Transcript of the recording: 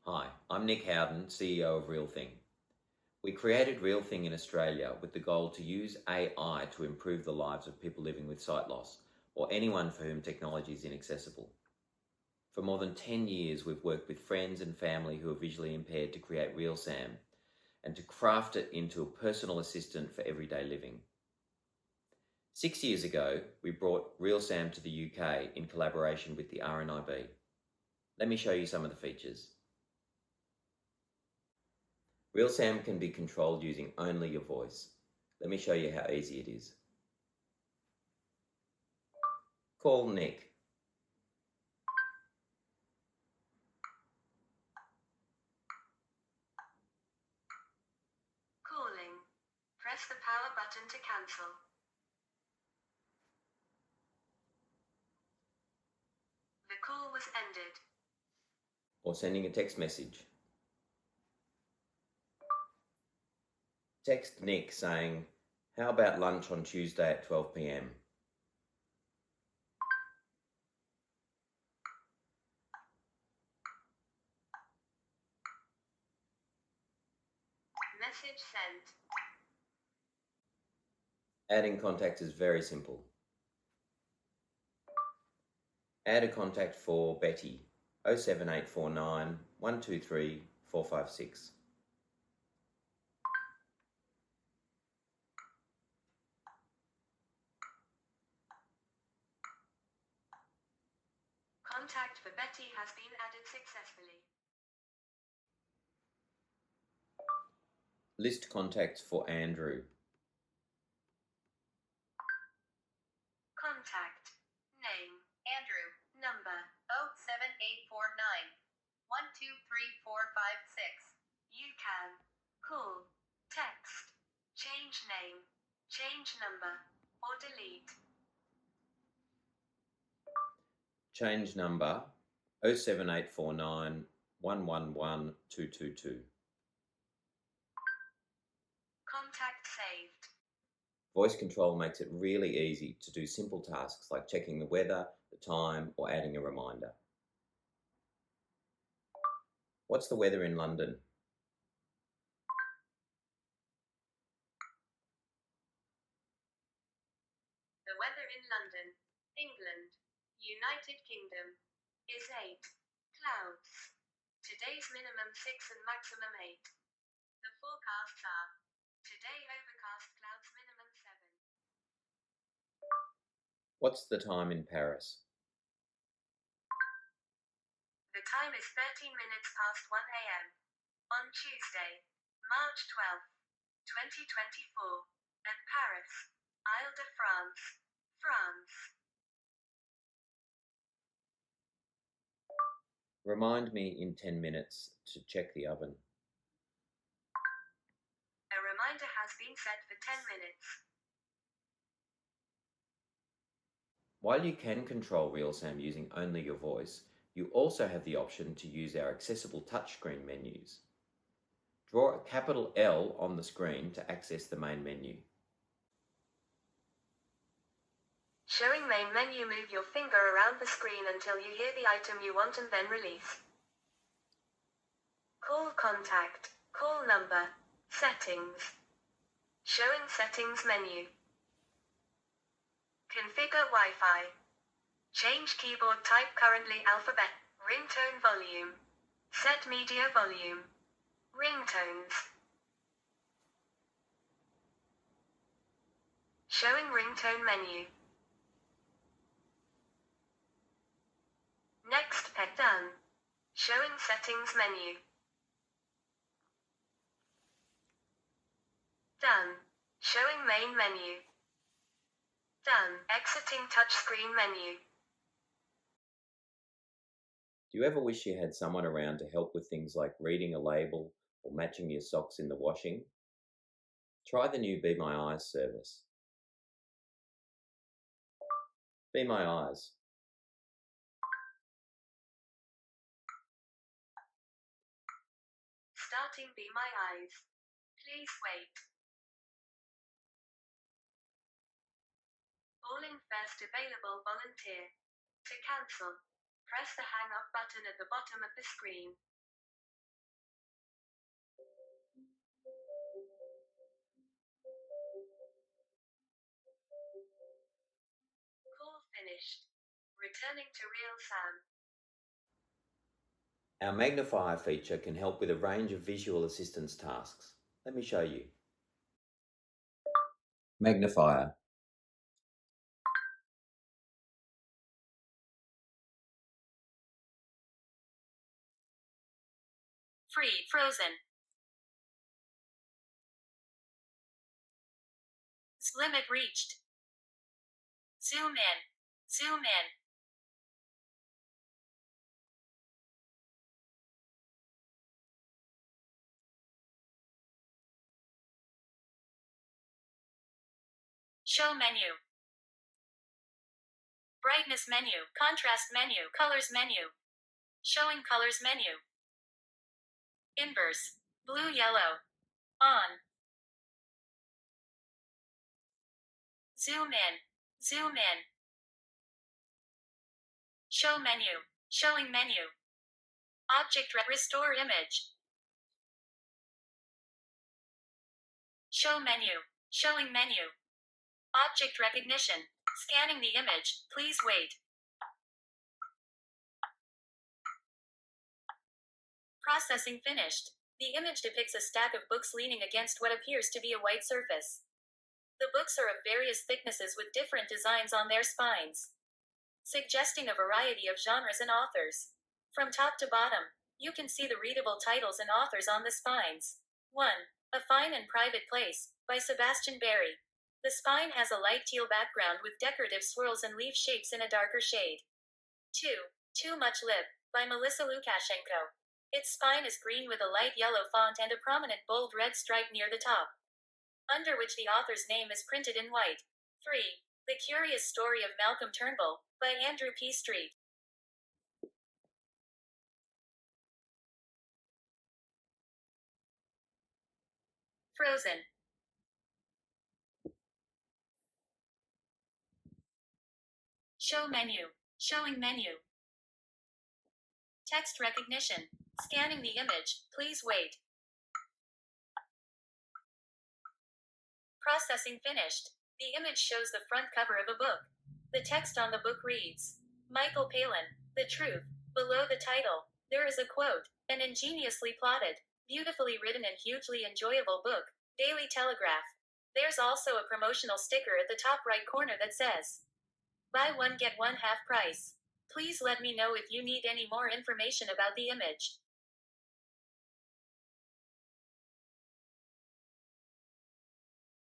Hi, I'm Nick Howden, CEO of RealThing. We created RealThing in Australia with the goal to use AI to improve the lives of people living with sight loss or anyone for whom technology is inaccessible. For more than 10 years, we've worked with friends and family who are visually impaired to create RealSAM and to craft it into a personal assistant for everyday living. 6 years ago, we brought RealSAM to the UK in collaboration with the RNIB. Let me show you some of the features. RealSAM can be controlled using only your voice. Let me show you how easy it is. Call Nick. Calling. Press the power button to cancel. The call was ended. Or sending a text message. Text Nick saying, "How about lunch on Tuesday at 12 p.m? Message sent. Adding contacts is very simple. Add a contact for Betty, 07849 123 456. Contact for Betty has been added successfully. List contacts for Andrew. Contact. Name. Andrew. Number. 07849 123 456. You can call, text, change name, change number, or delete. Change number 07849 111 222. Contact saved. Voice control makes it really easy to do simple tasks like checking the weather, the time, or adding a reminder. What's the weather in London? The weather in London, England, United Kingdom, is 8 clouds. Today's minimum 6 and maximum 8. The forecasts are today overcast clouds minimum 7. What's the time in Paris? The time is 13 minutes past 1 a.m. on Tuesday, March 12th, 2024, at Paris, Isle de France, France. Remind me in 10 minutes to check the oven. A reminder has been set for 10 minutes. While you can control RealSAM using only your voice, you also have the option to use our accessible touchscreen menus. Draw a capital L on the screen to access the main menu. Showing main menu, move your finger around the screen until you hear the item you want and then release. Call contact, call number, settings. Showing settings menu. Configure Wi-Fi. Change keyboard type currently alphabet. Ringtone volume. Set media volume. Ringtones. Showing ringtone menu. Next pet done. Showing settings menu. Done. Showing main menu. Done. Exiting touchscreen menu. Do you ever wish you had someone around to help with things like reading a label or matching your socks in the washing? Try the new Be My Eyes service. Be My Eyes. Starting Be My Eyes. Please wait. Calling first available volunteer. To cancel, press the hang up button at the bottom of the screen. finished. Returning to RealSAM. Our magnifier feature can help with a range of visual assistance tasks. Let me show you. Magnifier. Free, frozen. Limit reached. Zoom in. Zoom in. Show menu. Brightness menu. Contrast menu. Colors menu. Showing colors menu. Inverse. Blue, yellow. On. Zoom in. Zoom in. Show menu. Showing menu. Object restore image. Show menu. Showing menu. Object recognition. Scanning the image. Please wait. Processing finished. The image depicts a stack of books leaning against what appears to be a white surface. The books are of various thicknesses with different designs on their spines, suggesting a variety of genres and authors. From top to bottom, you can see the readable titles and authors on the spines. 1. A Fine and Private Place, by Sebastian Barry. The spine has a light teal background with decorative swirls and leaf shapes in a darker shade. 2. Too Much Lip, by Melissa Lukashenko. Its spine is green with a light yellow font and a prominent bold red stripe near the top, under which the author's name is printed in white. 3. The Curious Story of Malcolm Turnbull, by Andrew P. Street. Frozen. Show menu. Showing menu. Text recognition. Scanning the image. Please wait. Processing finished. The image shows the front cover of a book. The text on the book reads, Michael Palin, The Truth. Below the title, there is a quote, an ingeniously plotted, beautifully written and hugely enjoyable book, Daily Telegraph. There's also a promotional sticker at the top right corner that says, Buy one get one half price. Please let me know if you need any more information about the image.